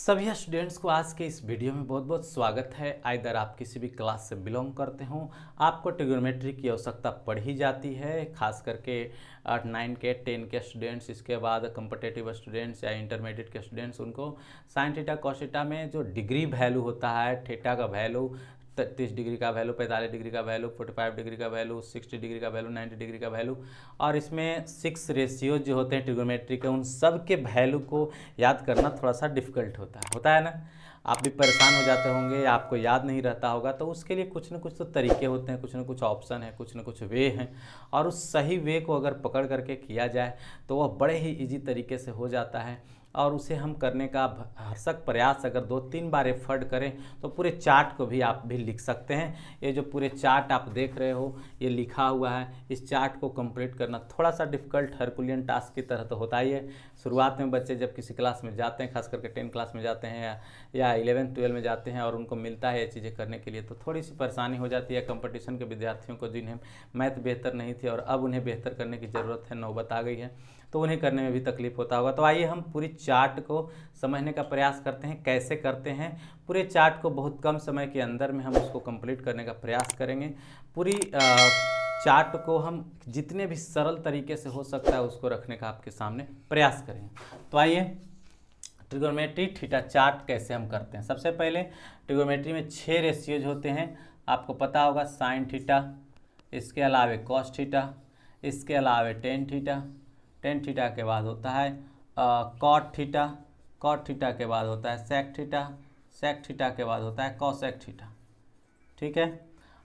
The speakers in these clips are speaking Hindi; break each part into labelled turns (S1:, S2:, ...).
S1: सभी स्टूडेंट्स को आज के इस वीडियो में बहुत बहुत स्वागत है। आइदर आप किसी भी क्लास से बिलोंग करते हो, आपको ट्रिग्नोमेट्री की आवश्यकता पड़ ही जाती है, खास करके 9 के 10 के स्टूडेंट्स, इसके बाद कॉम्पिटिटिव स्टूडेंट्स या इंटरमीडिएट के स्टूडेंट्स, उनको साइन थीटा कॉस थीटा में जो डिग्री वैल्यू होता है, थीटा का वैल्यू 30 डिग्री का वैल्यू, 45 डिग्री का वैल्यू, 45 डिग्री का वैल्यू, 60 डिग्री का वैल्यू, 90 डिग्री का वैल्यू, और इसमें 6 रेशियो जो होते हैं ट्रिग्नोमेट्री के, उन सब के वैल्यू को याद करना थोड़ा सा डिफिकल्ट होता है ना। आप भी परेशान हो जाते होंगे, आपको याद नहीं रहता होगा, तो उसके लिए कुछ ना कुछ तो तरीके होते हैं, कुछ ना कुछ ऑप्शन है, कुछ ना कुछ वे हैं, और उस सही वे को अगर पकड़ करके किया जाए तो वह बड़े ही ईजी तरीके से हो जाता है। और उसे हम करने का भरसक प्रयास अगर 2-3 बार एफर्ट करें तो पूरे चार्ट को भी आप भी लिख सकते हैं। ये जो पूरे चार्ट आप देख रहे हो, ये लिखा हुआ है, इस चार्ट को कंप्लीट करना थोड़ा सा डिफिकल्ट हरकुलियन टास्क की तरह तो होता ही है। शुरुआत में बच्चे जब किसी क्लास में जाते हैं, खास करके 10 क्लास में जाते हैं या 11-12 में जाते हैं, और उनको मिलता है ये चीज़ें करने के लिए, तो थोड़ी सी परेशानी हो जाती है। कंपटीशन के विद्यार्थियों को जिन्हें मैथ बेहतर नहीं थी और अब उन्हें बेहतर करने की ज़रूरत है, नौबत आ गई है, तो उन्हें करने में भी तकलीफ होता होगा। तो आइए हम पूरी चार्ट को समझने का प्रयास करते हैं, कैसे करते हैं। पूरे चार्ट को बहुत कम समय के अंदर में हम उसको कंप्लीट करने का प्रयास करेंगे। पूरी चार्ट को हम जितने भी सरल तरीके से हो सकता है उसको रखने का आपके सामने प्रयास करेंगे। तो आइए ट्रिग्नोमेट्री थीटा चार्ट कैसे हम करते हैं। सबसे पहले ट्रिग्नोमेट्री में 6 रेशियोज होते हैं, आपको पता होगा। साइन थीटा, इसके अलावे कॉस थीटा, इसके अलावे टेन थीटा, टेन थीटा के बाद होता है कॉट थीटा, कॉट थीटा के बाद होता है सेक थीटा, सेक थीटा के बाद होता है कॉसेक थीटा। ठीक है।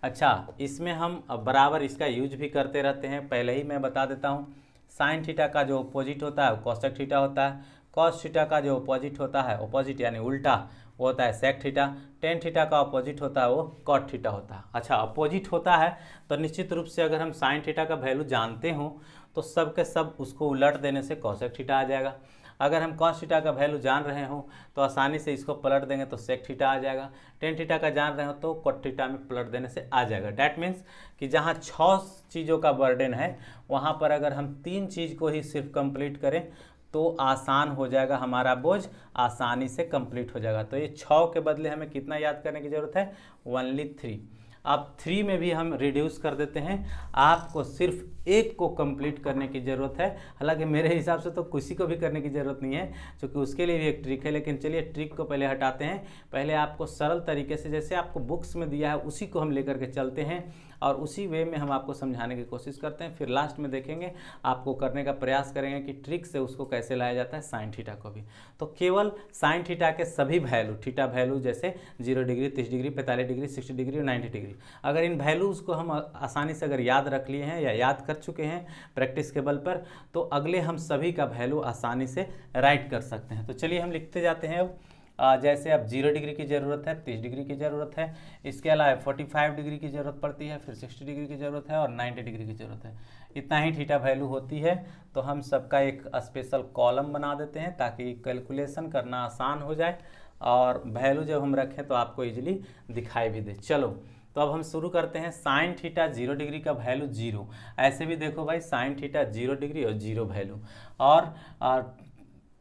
S1: अच्छा, इसमें हम बराबर इसका यूज भी करते रहते हैं, पहले ही मैं बता देता हूँ। साइन थीटा का जो अपोजिट होता है वो कॉसेक थीटा होता है, कॉस थीटा का जो अपोजिट होता है, अपोजिट यानी उल्टा, वो होता है सेक थीटा, टेन थीटा का अपोजिट होता है वो कॉट थीटा होता है। अच्छा, अपोजिट होता है तो निश्चित रूप से अगर हम साइन थीटा का वैल्यू जानते हों तो सब के सब उसको उलट देने से कॉसेक थीटा आ जाएगा। अगर हम कॉस थीटा का वैल्यू जान रहे हो तो आसानी से इसको पलट देंगे तो सेक थीटा आ जाएगा। टेन थीटा का जान रहे हो तो कॉट थीटा में पलट देने से आ जाएगा। डैट मीन्स कि जहाँ 6 चीज़ों का बर्डन है, वहाँ पर अगर हम 3 चीज़ को ही सिर्फ कंप्लीट करें तो आसान हो जाएगा, हमारा बोझ आसानी से कंप्लीट हो जाएगा। तो ये 6 के बदले हमें कितना याद करने की ज़रूरत है? ओनली 3। अब 3 में भी हम रिड्यूस कर देते हैं, आपको सिर्फ एक को कंप्लीट करने की ज़रूरत है। हालांकि मेरे हिसाब से तो किसी को भी करने की ज़रूरत नहीं है, क्योंकि उसके लिए भी एक ट्रिक है। लेकिन चलिए ट्रिक को पहले हटाते हैं। पहले आपको सरल तरीके से, जैसे आपको बुक्स में दिया है उसी को हम लेकर के चलते हैं और उसी वे में हम आपको समझाने की कोशिश करते हैं। फिर लास्ट में देखेंगे, आपको करने का प्रयास करेंगे कि ट्रिक से उसको कैसे लाया जाता है साइन थीटा को भी। तो केवल साइन थीटा के सभी वैल्यू, थीटा वैल्यू जैसे 0 डिग्री, 30 डिग्री, 45 डिग्री, 60 डिग्री और 90 डिग्री, अगर इन वैल्यूज़ को हम आसानी से अगर याद रख लिए हैं या याद कर चुके हैं प्रैक्टिस के बल पर, तो अगले हम सभी का वैल्यू आसानी से राइट कर सकते हैं। तो चलिए हम लिखते जाते हैं। अब जैसे अब 0 डिग्री की ज़रूरत है, 30 डिग्री की ज़रूरत है, इसके अलावा 45 डिग्री की ज़रूरत पड़ती है, फिर 60 डिग्री की ज़रूरत है और 90 डिग्री की ज़रूरत है। इतना ही थीटा वैल्यू होती है। तो हम सबका एक स्पेशल कॉलम बना देते हैं ताकि कैलकुलेशन करना आसान हो जाए और वैल्यू जब हम रखें तो आपको ईजिली दिखाई भी दे। चलो, तो अब हम शुरू करते हैं। साइन थीटा 0 डिग्री का वैल्यू 0, ऐसे भी देखो भाई, साइन थीटा 0 डिग्री और 0 वैल्यू, और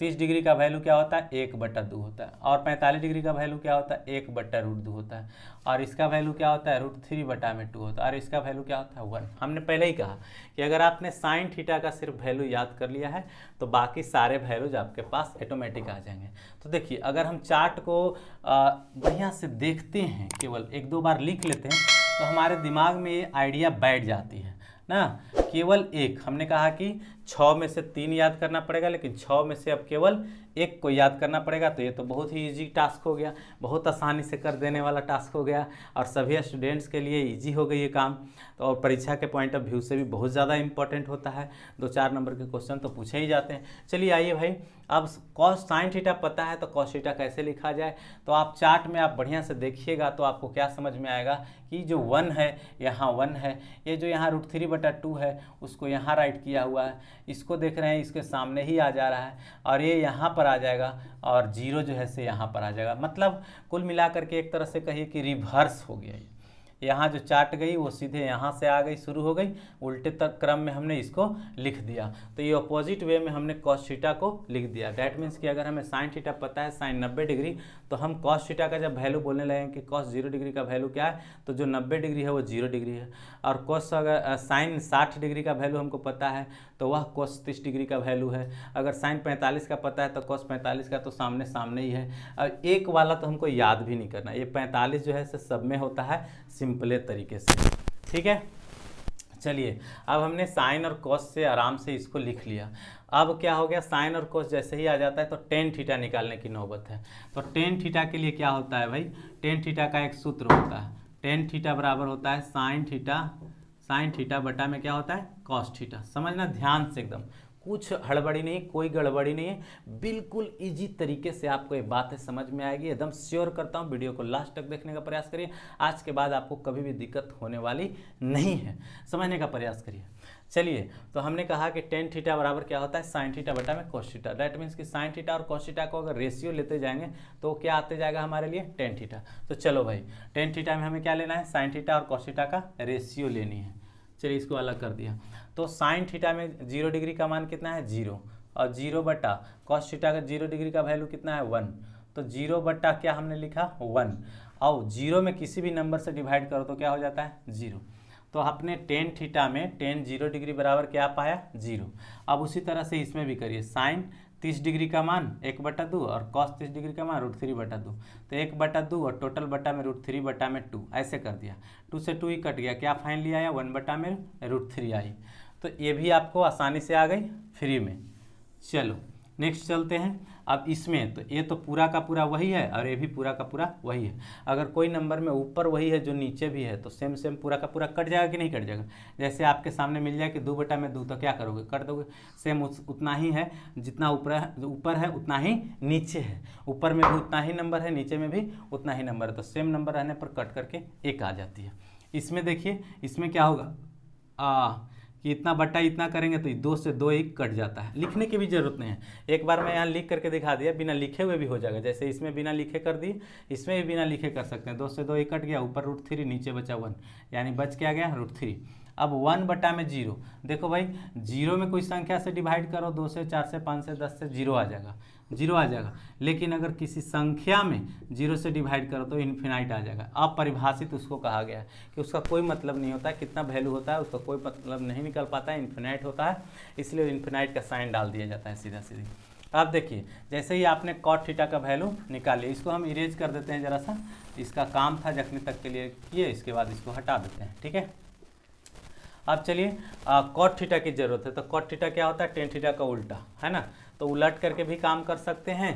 S1: 30 डिग्री का वैल्यू क्या होता है? 1/2 होता है, और 45 डिग्री का वैल्यू क्या होता है? 1/√2 होता है, और इसका वैल्यू क्या होता है? √3/2 होता है, और इसका वैल्यू क्या होता है? 1। हमने पहले ही कहा कि अगर आपने साइन थीटा का सिर्फ वैल्यू याद कर लिया है तो बाकी सारे वैल्यूज आपके पास ऑटोमेटिक आ जाएंगे। तो देखिए, अगर हम चार्ट को बढ़िया से देखते हैं, केवल 1-2 बार लिख लेते हैं तो हमारे दिमाग में ये आइडिया बैठ जाती है ना। केवल एक, हमने कहा कि 6 में से 3 याद करना पड़ेगा, लेकिन 6 में से अब केवल 1 को याद करना पड़ेगा। तो ये तो बहुत ही इजी टास्क हो गया, बहुत आसानी से कर देने वाला टास्क हो गया, और सभी स्टूडेंट्स के लिए इजी हो गई ये काम। तो और परीक्षा के पॉइंट ऑफ व्यू से भी बहुत ज़्यादा इंपॉर्टेंट होता है। 2-4 नंबर के क्वेश्चन तो पूछे ही जाते हैं। चलिए आइए भाई, अब कॉस साइन थीटा पता है तो कॉस थीटा कैसे लिखा जाए। तो आप चार्ट में आप बढ़िया से देखिएगा तो आपको क्या समझ में आएगा कि जो 1 है यहाँ 1 है, ये जो यहाँ √3/2 है उसको यहाँ राइट किया हुआ है, इसको देख रहे हैं इसके सामने ही आ जा रहा है, और ये यहाँ पर आ जाएगा, और 0 जो है से यहाँ पर आ जाएगा। मतलब कुल मिलाकर के एक तरह से कहिए कि रिवर्स हो गया। यहाँ जो चार्ट गई वो सीधे यहाँ से आ गई, शुरू हो गई, उल्टे तक क्रम में हमने इसको लिख दिया। तो ये अपोजिट वे में हमने कॉस थीटा को लिख दिया। डैट मीन्स कि अगर हमें साइन थीटा पता है साइन 90 डिग्री, तो हम कॉस थीटा का जब वैल्यू बोलने लगेंगे कि कॉस 0 डिग्री का वैल्यू क्या है, तो जो 90 डिग्री है वो 0 डिग्री है। और कॉस अगर साइन 60 डिग्री का वैल्यू हमको पता है तो वह कॉस 30 डिग्री का वैल्यू है। अगर साइन 45 का पता है तो कॉस 45 का तो सामने सामने ही है। अब एक वाला तो हमको याद भी नहीं करना, ये 45 जो है सब में होता है सिंपले तरीके से, ठीक है। चलिए अब हमने साइन और कॉस से आराम से इसको लिख लिया। अब क्या हो गया, साइन और कॉस जैसे ही आ जाता है तो टेन थीटा निकालने की नौबत है। तो टेन थीटा के लिए क्या होता है भाई, टेन थीटा का एक सूत्र होता है, टेन थीटा बराबर होता है साइन थीटा बटा में क्या होता है कॉस थीटा। समझना ध्यान से, एकदम कुछ हड़बड़ी नहीं, कोई गड़बड़ी नहीं है, बिल्कुल इजी तरीके से आपको ये बातें समझ में आएगी, एकदम श्योर करता हूँ। वीडियो को लास्ट तक देखने का प्रयास करिए, आज के बाद आपको कभी भी दिक्कत होने वाली नहीं है, समझने का प्रयास करिए। चलिए तो हमने कहा कि टेन थीटा बराबर क्या होता है साइन थीटा बटा में कॉस थीटा। दैट मीन्स कि साइन थीटा और कॉस थीटा को अगर रेशियो लेते जाएंगे तो क्या आते जाएगा हमारे लिए टेन थीटा। तो चलो भाई टेन थीटा में हमें क्या लेना है, साइन थीटा और कॉस थीटा का रेशियो लेनी है। चलिए इसको अलग कर दिया। तो साइन थीटा में 0 डिग्री का मान कितना है 0, और 0 बटा कॉस थीटा का 0 डिग्री का वैल्यू कितना है 1। तो 0 बटा क्या हमने लिखा 1, और 0 में किसी भी नंबर से डिवाइड करो तो क्या हो जाता है 0। तो आपने टेन थीटा में टेन 0 डिग्री बराबर क्या पाया 0। अब उसी तरह से इसमें भी करिए, साइन 30 डिग्री का मान 1/2 और कॉस 30 डिग्री का मान √3/2। तो 1/2 और टोटल बटा में √3/2 ऐसे कर दिया। 2 से 2 ही कट गया, क्या फाइनली आया 1/√3 आई। तो ये भी आपको आसानी से आ गई फ्री में। चलो नेक्स्ट चलते हैं। अब इसमें तो ये तो पूरा का पूरा वही है और ये भी पूरा का पूरा वही है। अगर कोई नंबर में ऊपर वही है जो नीचे भी है तो सेम सेम पूरा का पूरा कट जाएगा कि नहीं कट जाएगा। जैसे आपके सामने मिल जाए कि 2/2 तो क्या करोगे कट दोगे, सेम उतना ही है, जितना ऊपर है उतना ही नीचे है, ऊपर में भी उतना ही नंबर है, नीचे में भी उतना ही नंबर है, तो सेम नंबर रहने पर कट करके एक आ जाती है। इसमें देखिए इसमें क्या होगा कि इतना बटा इतना करेंगे तो 2 से 2 ही कट जाता है, लिखने की भी जरूरत नहीं है। एक बार मैं यहाँ लिख करके दिखा दिया, बिना लिखे हुए भी हो जाएगा। जैसे इसमें बिना लिखे कर दिए, इसमें भी बिना लिखे कर सकते हैं। 2 से 2 ही कट गया, ऊपर √3 नीचे बचा 1, यानी बच क्या गया √3। अब 1/0, देखो भाई 0 में कोई संख्या से डिवाइड करो, 2 से 4 से 5 से 10 से 0 आ जाएगा, 0 आ जाएगा। लेकिन अगर किसी संख्या में 0 से डिवाइड करो तो इन्फिनाइट आ जाएगा। अपरिभाषित उसको कहा गया है कि उसका कोई मतलब नहीं होता है, कितना वैल्यू होता है उसका कोई मतलब नहीं निकल पाता है, इन्फिनाइट होता है, इसलिए इन्फिनाइट का साइन डाल दिया जाता है सीधा सीधी। अब देखिए जैसे ही आपने कॉट थीटा का वैल्यू निकालिए, इसको हम इरेज कर देते हैं जरा सा, इसका काम था जखने तक के लिए किए, इसके बाद इसको हटा देते हैं, ठीक है। अब चलिए कॉट थीटा की जरूरत है। तो कॉट थीटा क्या होता है टेन थीटा का उल्टा, है ना। तो उलट करके भी काम कर सकते हैं।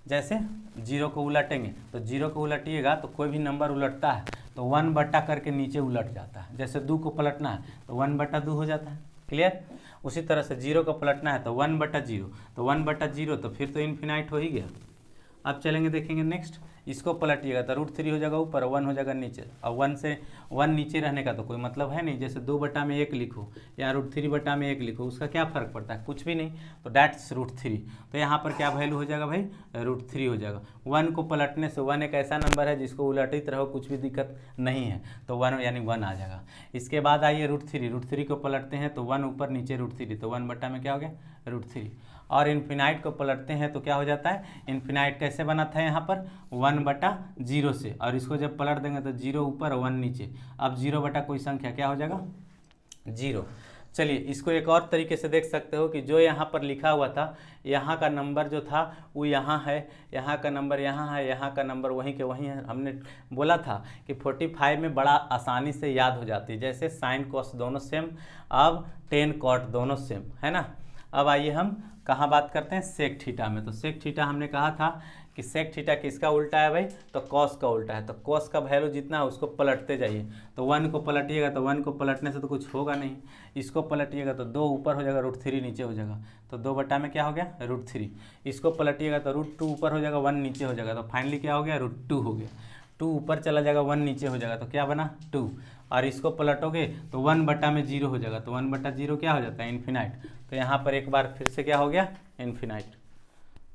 S1: जैसे 0 को उलटेंगे तो 0 को उलटिएगा तो कोई भी नंबर उलटता है तो 1 बटा करके नीचे उलट जाता है। जैसे 2 को पलटना है तो 1/2 हो जाता है, क्लियर। उसी तरह से 0 को पलटना है तो 1/0, तो 1/0 तो फिर तो इन्फिनाइट हो ही गया। अब चलेंगे देखेंगे नेक्स्ट, इसको पलटिएगा तो √3 हो जाएगा ऊपर, 1 हो जाएगा नीचे। और 1 से 1 नीचे रहने का तो कोई मतलब है नहीं। जैसे 2/1 लिखो या √3/1 लिखो, उसका क्या फ़र्क पड़ता है, कुछ भी नहीं। तो डैट्स √3, तो यहाँ पर क्या वैल्यू हो जाएगा भाई √3 हो जाएगा। 1 को पलटने से 1 एक ऐसा नंबर है जिसको उलटित रहो कुछ भी दिक्कत नहीं है, तो 1 यानी 1 आ जाएगा। इसके बाद आइए √3 को पलटते हैं तो 1 ऊपर नीचे √3, तो 1 बटा में क्या हो गया √3। और इन्फिनाइट को पलटते हैं तो क्या हो जाता है, इन्फिनाइट कैसे बना था यहाँ पर 1/0 से, और इसको जब पलट देंगे तो 0 ऊपर 1 नीचे। अब 0 बटा कोई संख्या क्या हो जाएगा 0। चलिए इसको एक और तरीके से देख सकते हो कि जो यहाँ पर लिखा हुआ था, यहाँ का नंबर जो था वो यहाँ है, यहाँ का नंबर यहाँ है, यहाँ का नंबर वहीं के वहीं है। हमने बोला था कि 45 में बड़ा आसानी से याद हो जाती है। जैसे साइन कॉस दोनों सेम, अब टेन कॉट दोनों सेम, है ना। अब आइए हम कहाँ बात करते हैं, सेक थीटा में। तो सेक थीटा हमने कहा था कि सेक थीटा किसका उल्टा है भाई, तो कॉस का उल्टा है। तो कॉस का वैल्यू जितना है उसको पलटते जाइए। तो 1 को पलटिएगा तो 1 को पलटने से तो कुछ होगा नहीं, इसको पलटिएगा तो 2 ऊपर हो जाएगा, √3 नीचे हो जाएगा, तो 2 बटा में क्या हो गया √3। इसको पलटिएगा तो √2 ऊपर हो जाएगा, 1 नीचे हो जाएगा, तो फाइनली क्या हो गया √2 हो गया। 2 ऊपर चला जाएगा, 1 नीचे हो जाएगा, तो क्या बना 2। और इसको पलटोगे तो 1 बटा में 0 हो जाएगा, तो 1/0 क्या हो जाता है इन्फिनाइट। तो यहाँ पर एक बार फिर से क्या हो गया इन्फिनाइट,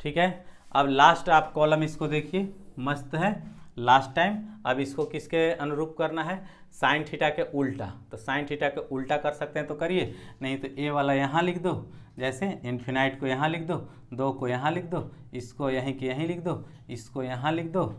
S1: ठीक है। अब लास्ट आप कॉलम इसको देखिए, मस्त है, लास्ट टाइम। अब इसको किसके अनुरूप करना है, साइन थीटा के उल्टा। तो साइन थीटा के उल्टा कर सकते हैं तो करिए, नहीं तो ए वाला यहाँ लिख दो, जैसे इन्फिनाइट को यहाँ लिख दो, 2 को यहाँ लिख दो, इसको यहीं के यहीं लिख दो, इसको यहाँ लिख दो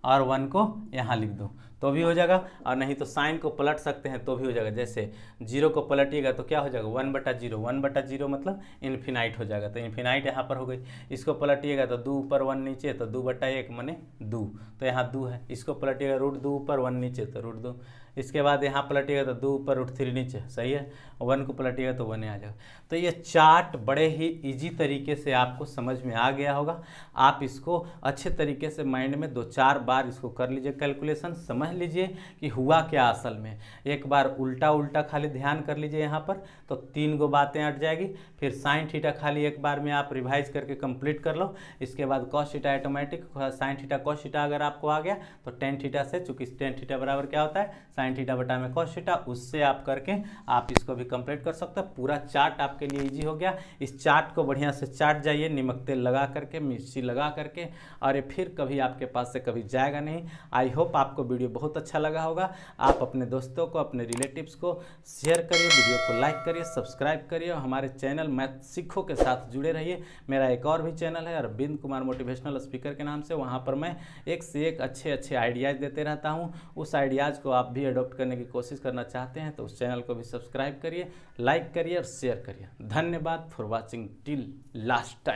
S1: और 1 को यहाँ लिख दो तो भी हो जाएगा। और नहीं तो साइन को पलट सकते हैं तो भी हो जाएगा। जैसे 0 को पलटिएगा तो क्या हो जाएगा, 1/0, 1/0 मतलब इन्फिनाइट हो जाएगा। तो इन्फिनाइट यहाँ पर हो गई। इसको पलटिएगा तो 2 ऊपर 1 नीचे, तो 2/1 माने 2, तो यहाँ 2 है। इसको पलटिएगा √2 ऊपर 1 नीचे तो √2। इसके बाद यहाँ पलटिएगा तो 2 ऊपर √3 नीचे, सही है। 1 को पलटिएगा तो 1 आ जाएगा। तो ये चार्ट बड़े ही इजी तरीके से आपको समझ में आ गया होगा। आप इसको अच्छे तरीके से माइंड में 2-4 बार इसको कर लीजिए कैलकुलेशन, समझ लीजिए कि हुआ क्या असल में। एक बार उल्टा उल्टा खाली ध्यान कर लीजिए यहाँ पर, तो 3 गो बातें हट जाएगी। फिर साइन थीटा खाली एक बार में आप रिवाइज करके कंप्लीट कर लो। इसके बाद cos theta automatic, sine theta cos theta अगर आपको आ गया तो टेन थीटा से, चूंकि टेन थीटा बराबर क्या होता है, साइन थीटा बटा में कॉस थीटा, उससे आप करके आप इसको भी कंप्लीट कर सकते हैं। पूरा चार्ट आपके लिए इजी हो गया। इस चार्ट को बढ़िया से चाट जाइए, नमक तेल लगा करके, मिर्ची लगा करके, और ये फिर कभी आपके पास से कभी जाएगा नहीं। आई होप आपको वीडियो बहुत अच्छा लगा होगा। आप अपने दोस्तों को, अपने रिलेटिव्स को शेयर करिए, वीडियो को लाइक करिए, सब्सक्राइब करिए, हमारे चैनल मैथ सीखो के साथ जुड़े रहिए। मेरा एक और भी चैनल है अरविंद कुमार मोटिवेशनल स्पीकर के नाम से, वहाँ पर मैं एक से एक अच्छे अच्छे आइडियाज़ देते रहता हूँ। उस आइडियाज़ को आप भी अडॉप्ट करने की कोशिश करना चाहते हैं तो उस चैनल को भी सब्सक्राइब करिए, लाइक करिए और शेयर करिए। धन्यवाद for watching till last time.